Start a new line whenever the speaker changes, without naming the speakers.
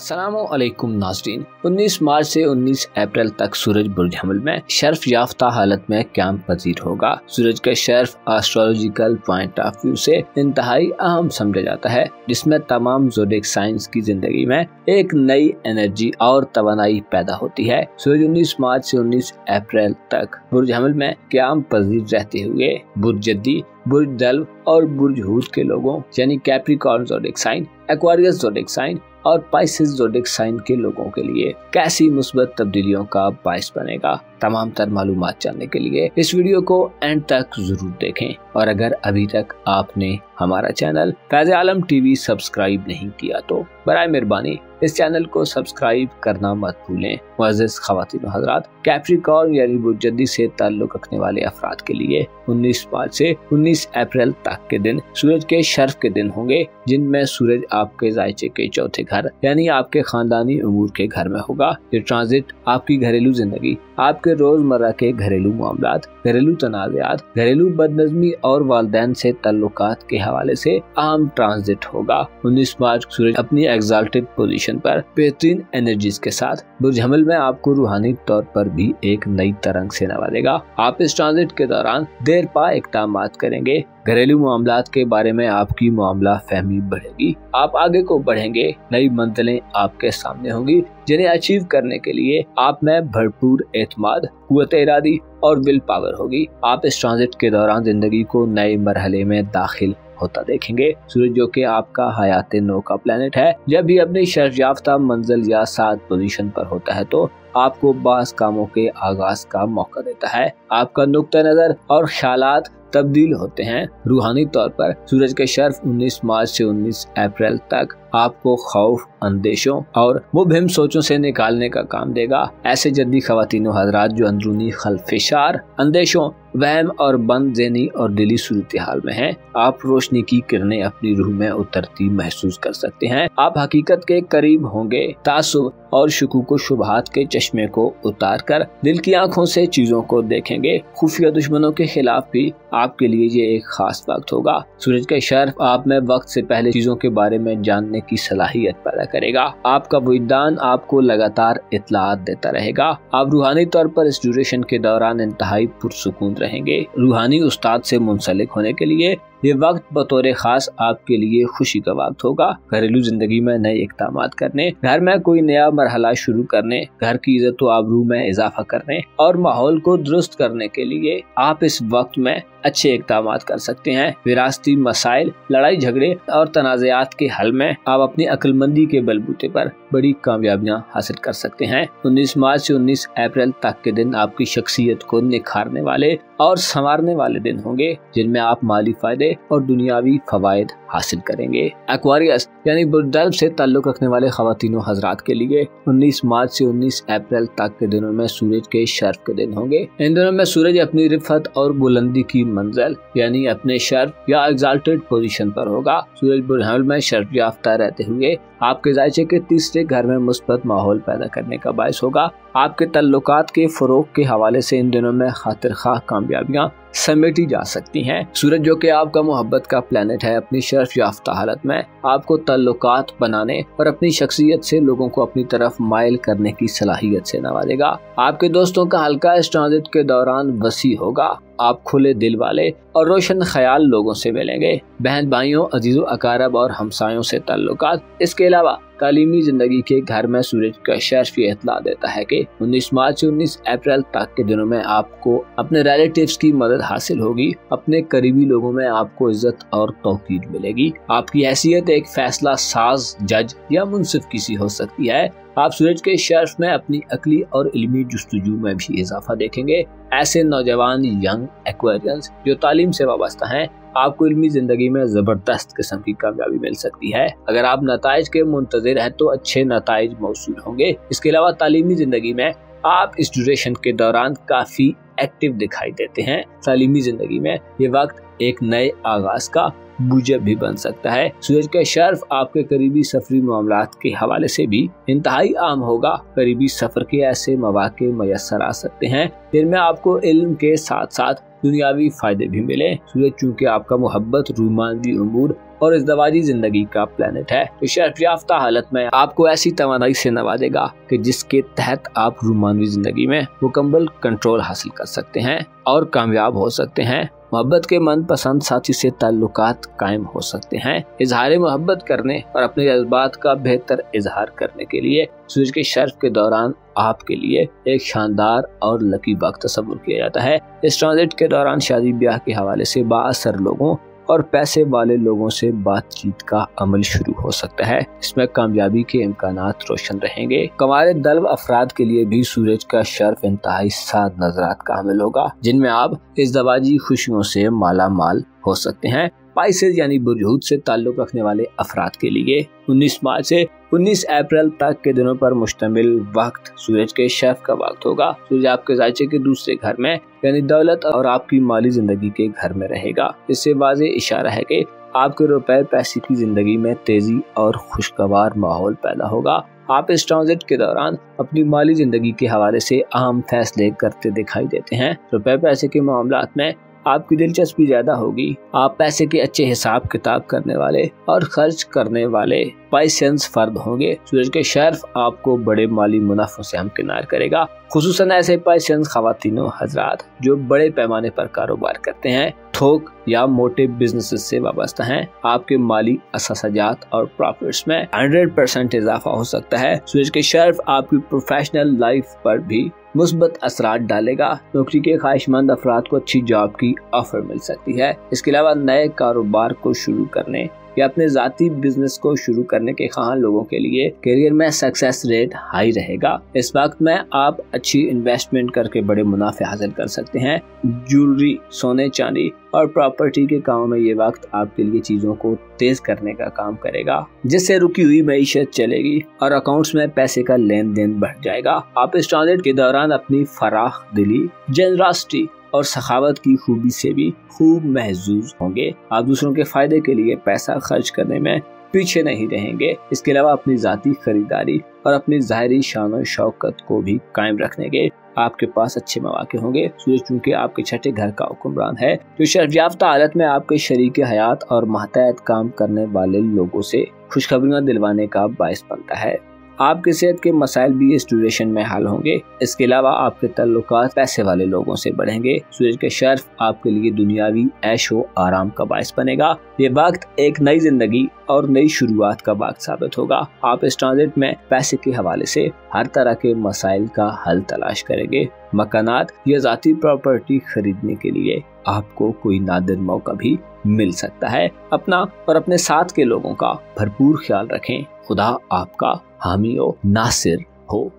अस्सलामुअलैकुम नाज़रीन। 19 मार्च से 19 अप्रैल तक सूरज बुर्ज हमल में शर्फ याफ्ता हालत में क़याम पजीर होगा। सूरज का शर्फ एस्ट्रोलॉजिकल पॉइंट ऑफ व्यू से इंतहाई अहम समझा जाता है, जिसमें तमाम ज़ोडिएक साइंस की जिंदगी में एक नई एनर्जी और तवानाई पैदा होती है। सूरज 19 मार्च से 19 अप्रैल तक बुर्ज हमल में क़याम पजीर रहते हुए बुर्ज जद्दी, बुर्ज दल्व और बुर्ज हूत के लोगों यानी Capricorn zodiac sign, Aquarius zodiac sign और पाइसेस ज़ोडिएक साइन के लोगों के लिए कैसी मुस्बत तब्दीलियों का बाइस बनेगा। तमाम तर मालूमात जानने के लिए इस वीडियो को एंड तक जरूर देखें, और अगर अभी तक आपने हमारा चैनल फैज़ आलम टीवी सब्सक्राइब नहीं किया तो बराए मेहरबानी इस चैनल को सब्सक्राइब करना मत भूलें। मुअज़्ज़िज़ ख़वातीन व हज़रात, कैप्रिकॉर्न यानी बुर्ज जद्दी से ताल्लुक़ रखने वाले अफराद के लिए 19 मार्च से 19 अप्रैल तक के दिन सूरज के शर्फ के दिन होंगे, जिनमें सूरज आपके ज़ायचे के चौथे घर यानी आपके खानदानी उमूर के घर में होगा। ये ट्रांजिट आपकी घरेलू जिंदगी, आपके रोजमर्रा के घरेलू मामलात, घरेलू तनाज़ात, घरेलू बदनज़मी और वालिदैन से ताल्लुकात के हवाले से अहम ट्रांजिट होगा। 19 मार्च सूरज अपनी एग्जाल्टेड पोजीशन पर बेहतरीन एनर्जीज के साथ बुर्ज हमल में आपको रूहानी तौर पर भी एक नई तरंग से नवाजेगा। आप इस ट्रांजिट के दौरान देर पा इक़दामात करेंगे। घरेलू मामलात के बारे में आपकी मामला फहमी बढ़ेगी, आप आगे को बढ़ेंगे। नई मंजिलें आपके सामने होंगी, जिन्हें अचीव करने के लिए आप में भरपूर एतमाद, कुव्वत इरादी और विल पावर होगी। आप इस ट्रांजिट के दौरान जिंदगी को नए मरहले में दाखिल होता देखेंगे। सूरज जो कि आपका हयाते नो का प्लेनेट है, जब भी अपनी शर्फ याफ्ता मंजिल या सात पोजीशन पर होता है तो आपको बास कामों के आगाज का मौका देता है। आपका नुक्ता नजर और ख्यालात तब्दील होते हैं। रूहानी तौर पर सूरज के शर्फ 19 मार्च से 19 अप्रैल तक आपको खौफ, अंदेशों और मुबहिम सोचों से निकालने का काम देगा। ऐसे जद्दी ख़वातीन व हज़रात जो अंदरूनी खलफिशार, अंदेशों, वहम और बंद ज़हनी और दिली सूरत हाल में हैं, आप रोशनी की किरणें अपनी रूह में उतरती महसूस कर सकते हैं। आप हकीकत के करीब होंगे। तासुब और शुकूक व शुबहात के चश्मे को उतार कर दिल की आंखों से चीजों को देखेंगे। खुफिया दुश्मनों के खिलाफ भी आपके लिए ये एक खास वक्त होगा। सूरज का शर्फ आप में वक्त से पहले चीजों के बारे में जानने की सलाहियत पैदा करेगा। आपका विज्ञान आपको लगातार इत्तलात देता रहेगा। आप रूहानी तौर पर इस ड्यूरेशन के दौरान इंतहाई पुरसुकून रहेंगे। रूहानी उस्ताद से मुंसलिक होने के लिए ये वक्त बतौर खास आपके लिए खुशी का वक्त होगा। घरेलू जिंदगी में नए इक़दामात करने, घर में कोई नया मरहला शुरू करने, घर की इज्जत व आबरू में इजाफा करने और माहौल को दुरुस्त करने के लिए आप इस वक्त में अच्छे इक़दामात कर सकते हैं। विरासती मसाइल, लड़ाई झगड़े और तनाज़ात के हल में आप अपनी अक्लमंदी के बलबूते पर बड़ी कामयाबियां हासिल कर सकते हैं। 19 मार्च से 19 अप्रैल तक के दिन आपकी शख्सियत को निखारने वाले और संवारने वाले दिन होंगे, जिनमें आप माली फायदे और दुनियावी फवायद हासिल करेंगे। एक्वेरियस यानी बुर्ज दल्व से ताल्लुक़ रखने वाले ख़वातीन हज़रात के लिए 19 मार्च से 19 अप्रैल तक के दिनों में सूरज के शर्फ के दिन होंगे। इन दिनों में सूरज अपनी रिफत और बुलंदी की मंजिल यानी अपने शर्फ या एग्जाल्टेड पोजीशन पर होगा। सूरज बुर्ज हमल में शर्फ याफ्ता रहते हुए आपके ज़ायचे के तीसरे घर में मुस्बत माहौल पैदा करने का बायस होगा। आपके तल्लुकात के फरोग के हवाले से इन दिनों में खातिर खाह कामयाबियां समेटी जा सकती हैं। सूरज जो कि आपका मोहब्बत का प्लेनेट है, अपनी शर्फ याफ्ता हालत में आपको तल्लुकात बनाने और अपनी शख्सियत से लोगों को अपनी तरफ माइल करने की सलाहियत से नवाजेगा। आपके दोस्तों का हल्का इस ट्रांजिट के दौरान वसी होगा। आप खुले दिल वाले और रोशन ख्याल लोगों से मिलेंगे। बहन भाइयों, अजीजों, अकारब और हमसायों से ताल्लुकात। इसके अलावा तालीमी जिंदगी के घर में सूरज का शर्फ ये इत्तला देता है कि 19 मार्च से 19 अप्रैल तक के दिनों में आपको अपने रिलेटिव्स की मदद हासिल होगी। अपने करीबी लोगों में आपको इज्जत और तौकीर मिलेगी। आपकी हैसियत एक फैसला साज, जज या मुंसिफ किसी हो सकती है। आप सूरज के शर्फ में अपनी अकली और इल्मी जुस्तजू में भी इजाफा देखेंगे। ऐसे नौजवान यंग एक्वेरियंस जो तालीम से वाबस्ता हैं, आपको इल्मी जिंदगी में जबरदस्त किस्म की कामयाबी मिल सकती है। अगर आप नताइज के मुंतज़िर हैं तो अच्छे नताइज मौसूल होंगे। इसके अलावा तालीमी जिंदगी में आप इस ड्यूरेशन के दौरान काफी एक्टिव दिखाई देते हैं। तालीमी जिंदगी में ये वक्त एक नए आगाज का मूजब भी बन सकता है। सूरज का शर्फ आपके करीबी सफरी मामलात के हवाले से भी इंतहाई आम होगा। करीबी सफर के ऐसे मौके मयसर आ सकते हैं जिनमें आपको इल्म के साथ साथ दुनियावी फायदे भी मिले। सूरज चूंकि आपका मोहब्बत, रूमानी उमूर और इज़दवाजी जिंदगी का प्लेनेट है, तो शर्फ याफ्ता हालत में आपको ऐसी तवानाई से नवाजेगा कि जिसके तहत आप रूमानी जिंदगी में मुकम्मल कंट्रोल हासिल कर सकते हैं और कामयाब हो सकते हैं। मोहब्बत के मनपसंद साथी से ताल्लुकात कायम हो सकते हैं। इजहार मोहब्बत करने और अपने जज्बात का बेहतर इजहार करने के लिए सूरज के शर्फ के दौरान आपके लिए एक शानदार और लकी वक्त तस्वुर किया जाता है। इस ट्रांजिट के दौरान शादी ब्याह के हवाले से बाअसर लोगों और पैसे वाले लोगों से बातचीत का अमल शुरू हो सकता है। इसमें कामयाबी के इम्कानात रोशन रहेंगे। कमारे दल्ब अफराद के लिए भी सूरज का शर्फ इंतहाई साद नजरात का अमल होगा, जिनमें आप इज़दवाजी खुशियों से माला माल हो सकते हैं। स्पाइसेस यानी बुर्ज से ताल्लुक रखने वाले अफराद के लिए 19 मार्च से 19 अप्रैल तक के दिनों पर मुश्तमिल वक्त सूरज के शर्फ का वक्त होगा। सूरज आपके जायचे के दूसरे घर में यानी दौलत और आपकी माली जिंदगी के घर में रहेगा। इससे वाज़ेह इशारा है कि आपके रुपए पैसे की जिंदगी में तेजी और खुशगवार माहौल पैदा होगा। आप इस ट्रांजिट के दौरान अपनी माली जिंदगी के हवाले से अहम फैसले करते दिखाई देते हैं। रुपए पैसे के मामलात में आपकी दिलचस्पी ज्यादा होगी। आप पैसे के अच्छे हिसाब किताब करने वाले और खर्च करने वाले पाइसेंस फर्द होंगे। सूरज के शर्फ आपको बड़े माली मुनाफों से हमकिनार करेगा, खुसूसन ऐसे पाइसेंस खवातीनों हजरात जो बड़े पैमाने पर कारोबार करते हैं, थोक या मोटे बिजनेस से वाबस्ता हैं। आपके माली असासाजात और प्रॉफिट्स में 100% इजाफा हो सकता है। सूरज के शर्फ आपकी प्रोफेशनल लाइफ पर भी मुस्बत असरात डालेगा। नौकरी के ख्वाहिशमंद अफराद को अच्छी जॉब की ऑफर मिल सकती है। इसके अलावा नए कारोबार को शुरू करने या अपने जाती बिजनेस को शुरू करने के ख्वाह लोगों के लिए करियर में सक्सेस रेट हाई रहेगा। इस वक्त में आप अच्छी इन्वेस्टमेंट करके बड़े मुनाफे हासिल कर सकते हैं। ज्वेलरी, सोने चांदी और प्रॉपर्टी के कामों में ये वक्त आपके लिए चीजों को तेज करने का काम करेगा, जिससे रुकी हुई मईशत चलेगी और अकाउंट्स में पैसे का लेन देन बढ़ जाएगा। आप इस ट्रांजिट के दौरान अपनी फराख दिली, जनरसिटी और सखावत की खूबी से भी खूब महजूज होंगे। आप दूसरों के फायदे के लिए पैसा खर्च करने में पीछे नहीं रहेंगे। इसके अलावा अपनी जाती खरीदारी और अपनी ज़ाहिरी शान और शौकत को भी कायम रखने के आपके पास अच्छे मौके होंगे। सूरज चूंकि आपके छठे घर का हुक्मरान है, जो शर्फ याफ्ता हालत में आपके शरीक हयात और मातहत काम करने वाले लोगों से खुशखबरियां दिलवाने का बायस बनता है। आपके सेहत के मसाइल भी इस ड्यूरेशन में हल होंगे। इसके अलावा आपके ताल्लुकात पैसे वाले लोगों से बढ़ेंगे। सूरज के शर्फ आपके लिए दुनियावी ऐशो आराम का बायस बनेगा। ये वक्त एक नई जिंदगी और नई शुरुआत का वक्त साबित होगा। आप इस ट्रांजिट में पैसे के हवाले से हर तरह के मसाइल का हल तलाश करेंगे। मकानात या जाती प्रॉपर्टी खरीदने के लिए आपको कोई नादिर मौका भी मिल सकता है। अपना और अपने साथ के लोगों का भरपूर ख्याल रखें। खुदा आपका हामी और नासिर हो।